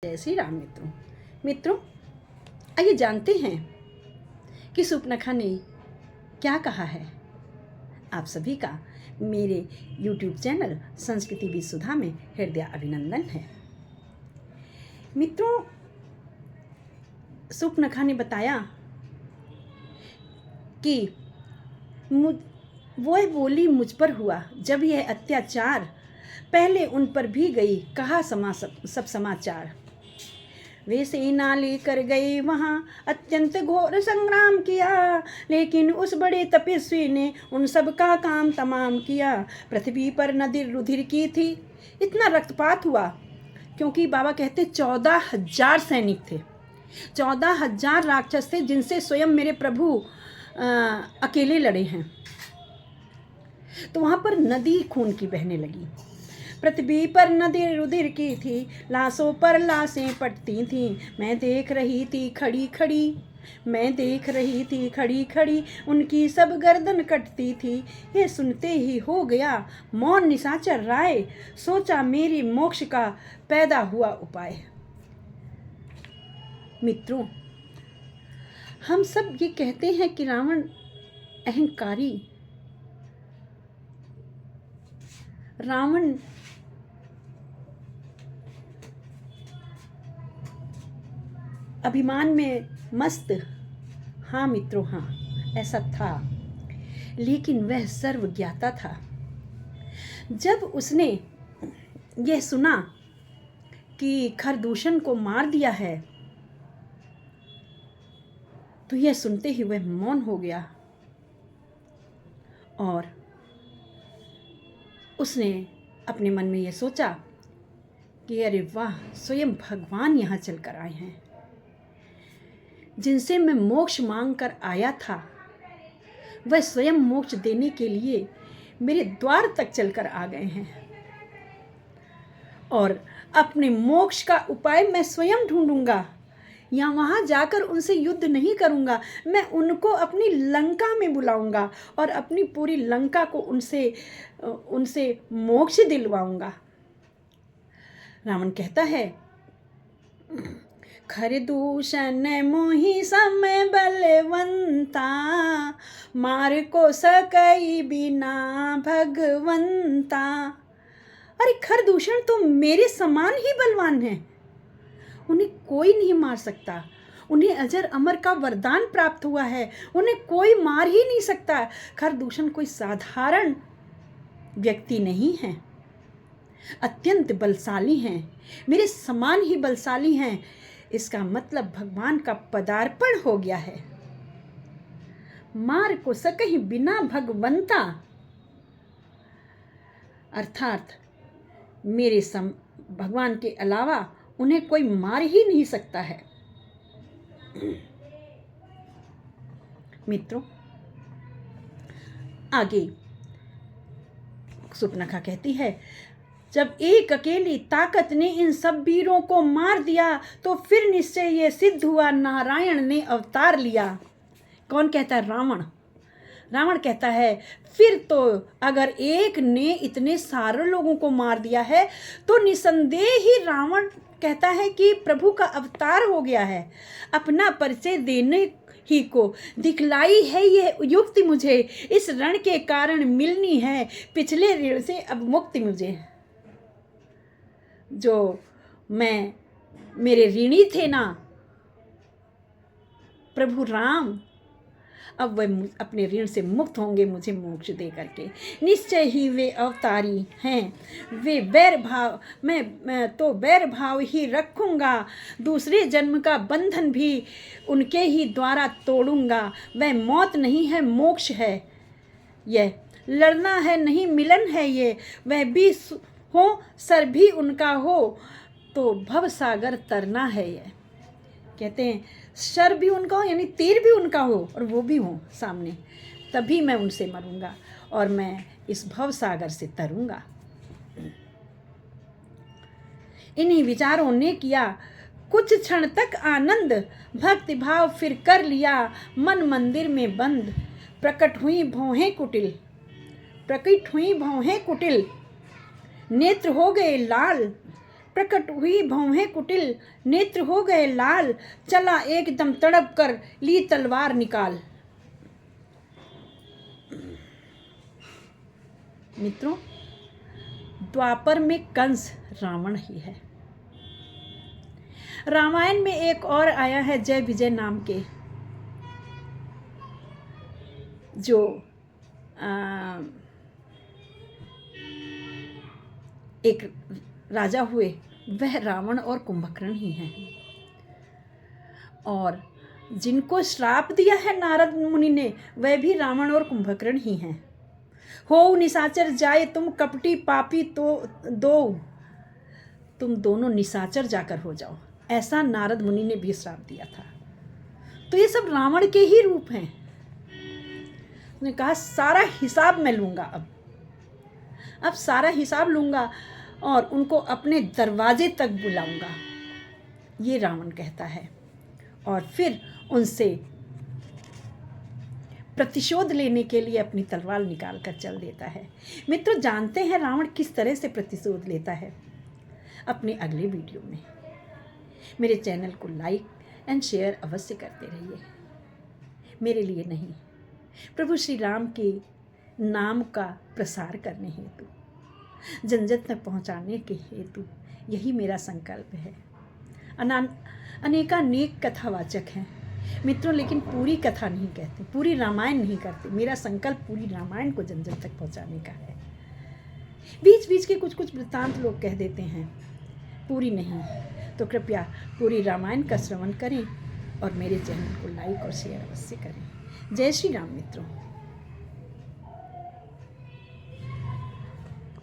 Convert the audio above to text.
जय श्री राम। मित्रों, आइए जानते हैं कि सुपनखा ने क्या कहा है। आप सभी का मेरे YouTube चैनल संस्कृति विसुधा में हृदय अभिनंदन है। मित्रों, सुपनखा ने बताया कि वो बोली मुझ पर हुआ जब यह अत्याचार, पहले उन पर भी गई कहा सब समाचार। वे सेना लेकर गए वहाँ अत्यंत घोर संग्राम किया, लेकिन उस बड़े तपस्वी ने उन सब का काम तमाम किया। पृथ्वी पर नदी रुधिर की थी, इतना रक्तपात हुआ क्योंकि बाबा कहते 14,000 सैनिक थे, 14,000 राक्षस थे जिनसे स्वयं मेरे प्रभु अकेले लड़े हैं। तो वहाँ पर नदी खून की बहने लगी। पृथ्वी पर नदी रुधिर की थी, लाशों पर लाशें पटती थीं। मैं देख रही थी खड़ी खड़ी, उनकी सब गर्दन कटती थी। ये सुनते ही हो गया मौन निशाचर राय, सोचा मेरी मोक्ष का पैदा हुआ उपाय। मित्रों, हम सब ये कहते हैं कि रावण अहंकारी, रावण अभिमान में मस्त। हाँ मित्रों, हाँ ऐसा था, लेकिन वह सर्वज्ञाता था। जब उसने यह सुना कि खरदूषण को मार दिया है, तो यह सुनते ही वह मौन हो गया और उसने अपने मन में यह सोचा कि अरे वाह, स्वयं भगवान यहाँ चलकर आए हैं। जिनसे मैं मोक्ष मांग कर आया था, वह स्वयं मोक्ष देने के लिए मेरे द्वार तक चलकर आ गए हैं और अपने मोक्ष का उपाय मैं स्वयं ढूंढूंगा। या वहाँ जाकर उनसे युद्ध नहीं करूँगा, मैं उनको अपनी लंका में बुलाऊंगा और अपनी पूरी लंका को उनसे मोक्ष दिलवाऊंगा। रावण कहता है, खरदूषण मोहि सम बलवंता, मार को सकई बिना भगवंता। अरे खरदूषण तो मेरे समान ही बलवान है, उन्हें कोई नहीं मार सकता। उन्हें अजर अमर का वरदान प्राप्त हुआ है, उन्हें कोई मार ही नहीं सकता। खरदूषण कोई साधारण व्यक्ति नहीं है, अत्यंत बलशाली हैं, मेरे समान ही बलशाली हैं। इसका मतलब भगवान का पदार्पण हो गया है। मार को सकहि बिना भगवंता, अर्थात मेरे भगवान के अलावा उन्हें कोई मार ही नहीं सकता है। मित्रों, आगे सुपनखा कहती है, जब एक अकेली ताकत ने इन सब वीरों को मार दिया, तो फिर निश्चय ये सिद्ध हुआ नारायण ने अवतार लिया। कौन कहता है? रावण। रावण कहता है, फिर तो अगर एक ने इतने सारे लोगों को मार दिया है, तो निसंदेह ही रावण कहता है कि प्रभु का अवतार हो गया है। अपना परिचय देने ही को दिखलाई है ये युक्ति मुझे, इस रण के कारण मिलनी है पिछले ऋण से अब मुक्ति मुझे। जो मेरे ऋणी थे ना प्रभु राम, अब वह अपने ऋण से मुक्त होंगे मुझे मोक्ष दे करके। निश्चय ही वे अवतारी हैं, वे बैर भाव, मैं तो बैर भाव ही रखूँगा। दूसरे जन्म का बंधन भी उनके ही द्वारा तोड़ूंगा। वह मौत नहीं है, मोक्ष है, यह लड़ना है नहीं मिलन है ये। वह भी हो सर भी उनका हो, तो भव सागर तरना है ये। कहते हैं सर भी उनका हो, यानी तीर भी उनका हो और वो भी हो सामने, तभी मैं उनसे मरूंगा और मैं इस भव सागर से तरूंगा। इन्हीं विचारों ने किया कुछ क्षण तक आनंद, भक्ति भाव फिर कर लिया मन मंदिर में बंद। प्रकट हुई भौहें कुटिल, नेत्र हो गए लाल, प्रकट हुई भौहें कुटिल, नेत्र हो गए लाल, चला एकदम तड़प कर ली तलवार निकाल। मित्रों, द्वापर में कंस रावण ही है। रामायण में एक और आया है जय विजय नाम के, जो एक राजा हुए, वह रावण और कुंभकर्ण ही हैं। और जिनको श्राप दिया है नारद मुनि ने, वह भी रावण और कुंभकर्ण ही हैं। हो निशाचर जाए तुम कपटी पापी तो दो, तुम दोनों निशाचर जाकर हो जाओ, ऐसा नारद मुनि ने भी श्राप दिया था। तो ये सब रावण के ही रूप हैं। उसने कहा सारा हिसाब मैं लूंगा, अब सारा हिसाब लूंगा और उनको अपने दरवाजे तक बुलाऊंगा, ये रावण कहता है। और फिर उनसे प्रतिशोध लेने के लिए अपनी तलवार निकाल कर चल देता है। मित्रों, जानते हैं रावण किस तरह से प्रतिशोध लेता है? अपने अगले वीडियो में। मेरे चैनल को लाइक एंड शेयर अवश्य करते रहिए। मेरे लिए नहीं, प्रभु श्री राम के नाम का प्रसार करने हेतु, जन जन तक पहुँचाने के हेतु यही मेरा संकल्प है। अनेकानेक कथावाचक हैं मित्रों, लेकिन पूरी कथा नहीं कहते, पूरी रामायण नहीं करते। मेरा संकल्प पूरी रामायण को जन जन तक पहुँचाने का है। बीच बीच के कुछ कुछ वृत्तांत लोग कह देते हैं, पूरी नहीं। तो कृपया पूरी रामायण का श्रवण करें और मेरे चैनल को लाइक और शेयर अवश्य करें। जय श्री राम मित्रों।